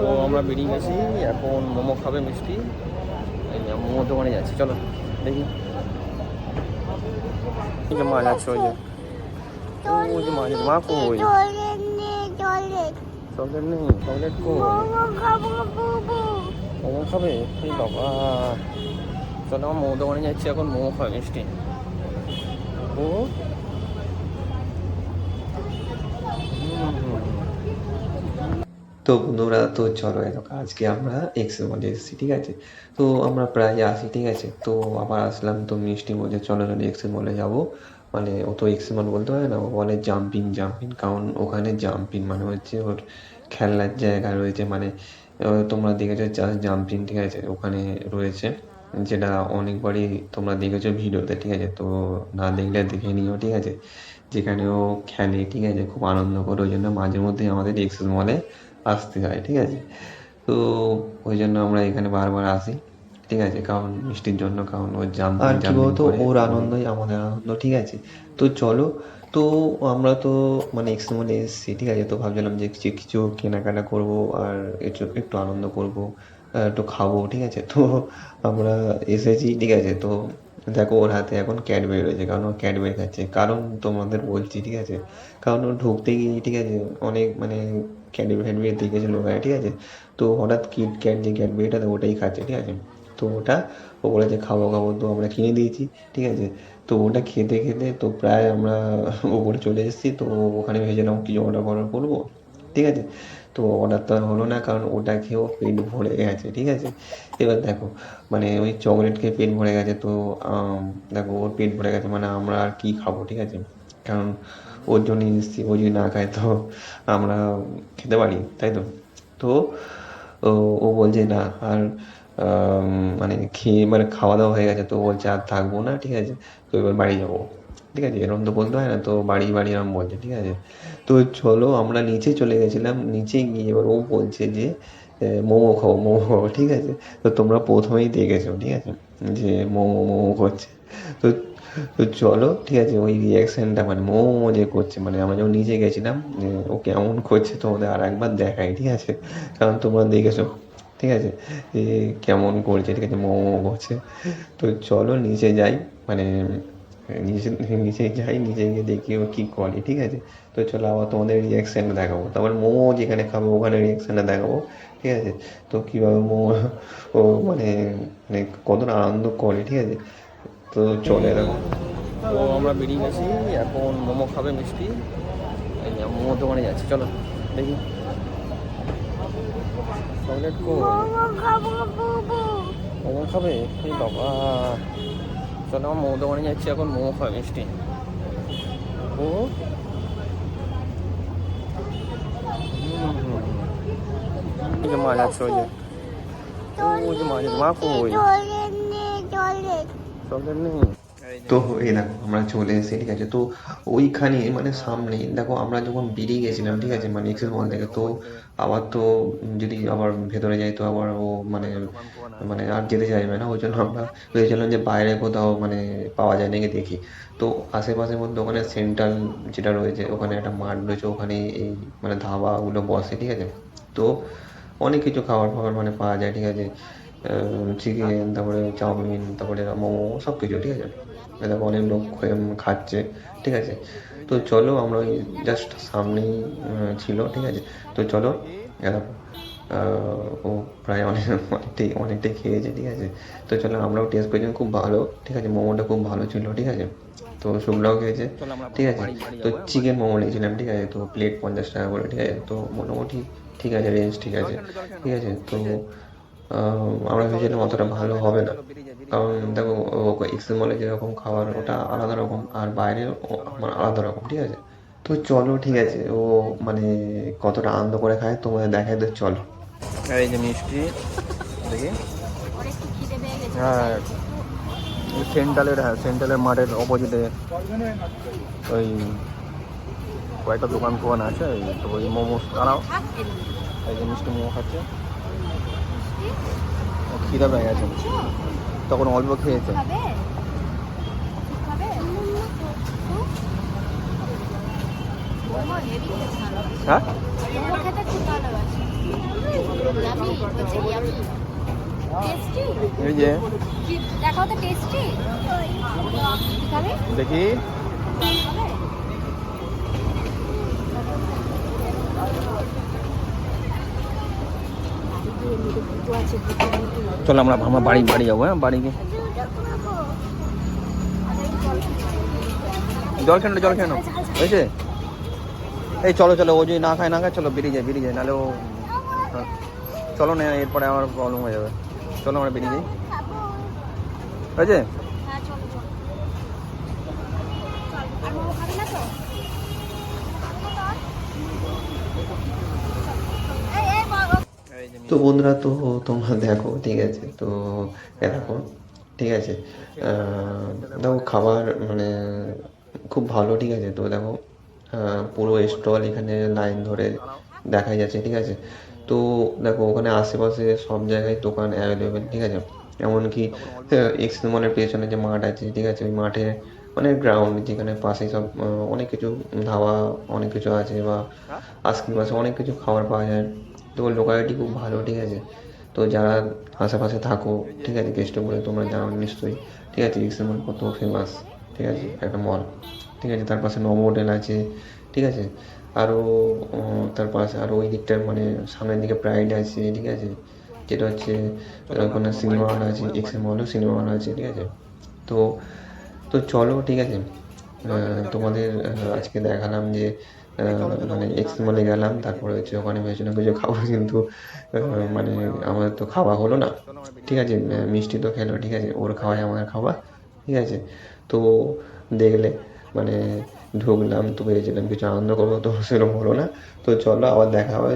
তো আমরা বেরিয়ে গেছি, এখন মোমো খাবে মিষ্টি। এই যে মোমো দোকানে যাচ্ছি, চলো দেখি। এই যে মা যাচ্ছে, ওই যে ওই যে মা যাচ্ছে। মা কই? চকলেট নেই? চকলেট কই? মোমো খাবে? এই বাবা, চলো আমার মোমো দোকানে যাচ্ছি, এখন মোমো খাবে মিষ্টি। ও তো বন্ধুরা, তো চলো দেখো, আজকে আমরা এক্সেল মলে এসেছি, ঠিক আছে। তো আমরা প্রায় আসি, ঠিক আছে। তো আবার আসলাম, তো মিষ্টি বলছে চলো চলো এক্সেল মলে যাবো। মানে ও তো এক্সেল মল বলতে হয় না, ও বলে জাম্পিং জাম্পিং, কারণ ওখানে জাম্পিং মানে হচ্ছে ওর খেলনার জায়গা রয়েছে। মানে তোমরা দেখেছো জাস্ট জাম্পিং, ঠিক আছে, ওখানে রয়েছে, যেটা অনেকবারই তোমরা দেখেছো ভিডিওতে, ঠিক আছে। তো না দেখলে দেখে নিও, ঠিক আছে। যেখানে ও খেলে, ঠিক আছে, খুব আনন্দ করে, ওই জন্য মাঝে মধ্যে আমাদের এক্সেল মলে আসতে হয়, ঠিক আছে। তো ওই জন্য আমরা এখানে বারবার আসি, ঠিক আছে, কারণ মিষ্টির জন্য, কারণ ওর জাম্পিং আর কি জাম্পিং বলতো, করে ওর আনন্দই আমাদের আনন্দ, ঠিক আছে। তো চলো, তো আমরা তো মানে এক্সেল মলে এসেছি, ঠিক আছে। তো ভাবছিলাম যে কিছু কিছু কেনাকাটা করবো আর একটু একটু আনন্দ করবো, একটু খাবো, ঠিক আছে। তো আমরা এসেছি, ঠিক আছে। তো দেখো ওর হাতে এখন ক্যাডবেরি রয়েছে, কারণ ও ক্যাডবেরি খাচ্ছে, কারণ তোমাদের বলছি, ঠিক আছে, কারণ ও ঢুকতে গিয়ে, ঠিক আছে, অনেক মানে ক্যাডবেরি ফ্যাডবেরি দেখেছিল ওখানে, ঠিক আছে। তো হঠাৎ কিটক্যাট যে ক্যাডবেরিটা, ওটাই খাচ্ছে, ঠিক আছে। তো ওটা ও বলেছে খাবো খাবো, তো আমরা কিনে দিয়েছি, ঠিক আছে। তো ওটা খেতে খেতে তো প্রায় আমরা ওপরে চলে এসেছি। তো ওখানে ভেবেছিলাম কিছু অর্ডার করবো, ঠিক আছে। তো অর্ডার তো আর হলো না, কারণ ওটা খেয়েও পেট ভরে গেছে, ঠিক আছে। এবার দেখো, মানে ওই চকলেট খেয়ে পেট ভরে গেছে, তো দেখো ওর পেট ভরে গেছে, মানে আমরা আর কি খাবো, ঠিক আছে। কারণ ওর জন্য এসেছি, ও যদি না খায় তো আমরা খেতে পারি, তাই তো। তো ও ও বলছে না আর, মানে খেয়ে মানে খাওয়া দাওয়া হয়ে গেছে, তো বলছে আর থাকবো না, ঠিক আছে। তো এবার বাড়ি যাবো, ঠিক আছে, এরকম তো বলতে হয় না, তো বাড়ি বাড়ি এরকম বলছে, ঠিক আছে। তো চলো আমরা নিচে চলে গেছিলাম, নিচে গিয়ে এবার ও বলছে যে মোমো খাবো মোমো খাবো, ঠিক আছে। তো তোমরা প্রথমেই দেখেছো, ঠিক আছে, যে মোমো মোমো করছে। তো তো চলো, ঠিক আছে, ওই রিয়াকশনটা মানে মোমো যে করছে, মানে আমরা যখন নিচে গেছিলাম, ও কেমন করছে তোমাদের আর একবার দেখাই, ঠিক আছে, কারণ তোমরা দেখেছো, ঠিক আছে, যে কেমন করছে, ঠিক আছে, মোমো করছে। তো চলো নিচে যাই, মানে নিচে নিচে যাই, নিচে গিয়ে দেখি ও কী করে, ঠিক আছে। তো চলো আবার তোমাদের রিয়াকশানটা দেখাবো, তারপর মোমো যেখানে খাবো ওখানে রিয়াকশানটা দেখাবো, ঠিক আছে। তো কীভাবে মোমো ও মানে মানে কতটা আনন্দ করে, ঠিক আছে। তো চলে দেখো। তো আমরা বেরিয়ে গেছি, এখন মোমো খাবে মিষ্টি। এই যে মোমো দোকানে যাচ্ছি, চলো দেখি। চকলেট কই? মোমো খাবে? এই বাবা, চলো আমার মোমো দোকানে যাচ্ছি, এখন মোমো খাবে মিষ্টি। ও এই যে মা যাচ্ছে, ওই যে ওই যে মা যাচ্ছে। মা কই? চকলেট নেই? তো এই দেখো আমরা চলে এসেছি, ঠিক আছে। তো ওইখানে মানে সামনে দেখো, আমরা যখন বেরিয়ে গেছিলাম, ঠিক আছে, মানে এক্সেস মল থেকে, তো আবার তো যদি আবার ভেতরে যাই তো আবার ও মানে মানে আর যেতে চাইবে না, ওই জন্য আমরা ভেবেছিলাম যে বাইরে কোথাও মানে পাওয়া যায় নাকি দেখি। তো আশেপাশের মধ্যে ওখানে সেন্ট্রাল যেটা রয়েছে, ওখানে একটা মাঠ রয়েছে, ওখানে এই মানে ধাবাগুলো বসে, ঠিক আছে। তো অনেক কিছু খাবার ফাবার মানে পাওয়া যায়, ঠিক আছে, চিকেন, তারপরে চাউমিন, তারপরে মোমো, সব কিছু, ঠিক আছে। দেখো অনেক লোক খাচ্ছে, ঠিক আছে। তো চলো আমরা ওই জাস্ট সামনেই ছিল, ঠিক আছে। তো চলো দেখো, ও প্রায় অনেকটাই খেয়েছে, ঠিক আছে। তো চলো আমরাও টেস্ট করেছিলাম, খুব ভালো, ঠিক আছে, মোমোটা খুব ভালো ছিল, ঠিক আছে। তো শুভ্রাও খেয়েছে, চলো আমরা ঠিক আছে। বাড়ি বাড়ি তো যাবো, বাড়ি চিকেন যাবো। মোমো নিয়েছিলাম, ঠিক আছে, তো প্লেট 50 টাকা করে, ঠিক আছে। তো মোটামুটি ঠিক আছে, রেঞ্জ ঠিক আছে, ঠিক আছে। তো আমরা ভেবেছিলাম অতটা ভালো হবে না, চলো বেরিয়ে যাই, বেরিয়ে যাই, কারণ চলো। দেখো এক্সেল মলে যেরকম খাবার ওটা আলাদা রকম, আর বাইরে আমার আলাদা রকম, ঠিক আছে। তো চলো, ঠিক আছে, ও মানে কতটা আনন্দ করে খায় তোমাদের দেখায়, তো চলো। আর এই যে মিষ্টি দেখি। হ্যাঁ, সেন্ট্রালের মাঠের অপোজিটে ওই কয়েকটা দোকান ফোকান আছে, তো ওই মোমো দাঁড়াও। এই যে মিষ্টি মোমো খাচ্ছে, ও খিদে পেয়ে গেছে, তখন অল্প খেয়েছে। হ্যাঁ হচ্ছে ইয়ামি টেস্টি এই যে দেখাও তো টেস্টি খাবে দেখি চলো আমরা আমরা বাড়ি বাড়ি যাবো। হ্যাঁ বাড়ি গিয়ে জল খেয়ে নাও, জল খেয়ে নাও হয়েছে। এই চলো চলো, ও যদি না খায় চলো বেরিয়ে যায় নাহলে ও হ্যাঁ। চলো না এরপরে আমার প্রবলেম হয়ে যাবে। চলো আমরা বেরিয়ে যাই, হয়েছে। হ্যাঁ চলো চলো আর মোমো খাবে না তো এই যে তো বন্ধুরা, তো তোমরা দেখো ঠিক আছে, তো এরকম ঠিক আছে। দেখো খাবার মানে খুব ভালো ঠিক আছে। তো দেখো পুরো স্টল এখানে লাইন ধরে দেখা যাচ্ছে ঠিক আছে। তো দেখো ওখানে আশেপাশে সব জায়গায় দোকান অ্যাভেলেবেল ঠিক আছে। এমনকি এক্স মলের পেছনে যে মাঠ আছে ঠিক আছে, ওই মাঠে মানে গ্রাউন্ড যেখানে পাশে সব অনেক কিছু ধাবা অনেক কিছু আছে, বা আইসক্রিম আছে, অনেক কিছু খাবার পাওয়া যায়। তো লোকালিটি খুব ভালো ঠিক আছে। তো যারা আশেপাশে থাকো ঠিক আছে, কেষ্টপুরে তোমরা জানো নিশ্চয়ই ঠিক আছে, এক্স মল কত ফেমাস ঠিক আছে একটা মল ঠিক আছে। তার পাশে নব হোটেল আছে ঠিক আছে। আরও তার পাশে আরও ওই দিকটার মানে সামনের দিকে প্রাইড আছে ঠিক আছে, যেটা হচ্ছে ওখানে সিনেমা হল আছে, এক্স মলেও সিনেমা হল আছে ঠিক আছে। তো তো চলো ঠিক আছে, তোমাদের আজকে দেখালাম যে মানে এক্স মলে গেলাম, তারপরে হচ্ছে ওখানে ভেবেছিলাম কিছু খাবো, কিন্তু মানে আমাদের তো খাওয়া হলো না ঠিক আছে। মিষ্টি তো খেলো ঠিক আছে, ওর খাওয়াই আমাদের খাওয়া ঠিক আছে। তো দেখলে মানে ঢুকলাম তো ভেবেছিলাম কিছু আনন্দ করবো, তো সেরকম হলো না। তো চলো আবার দেখা হবে।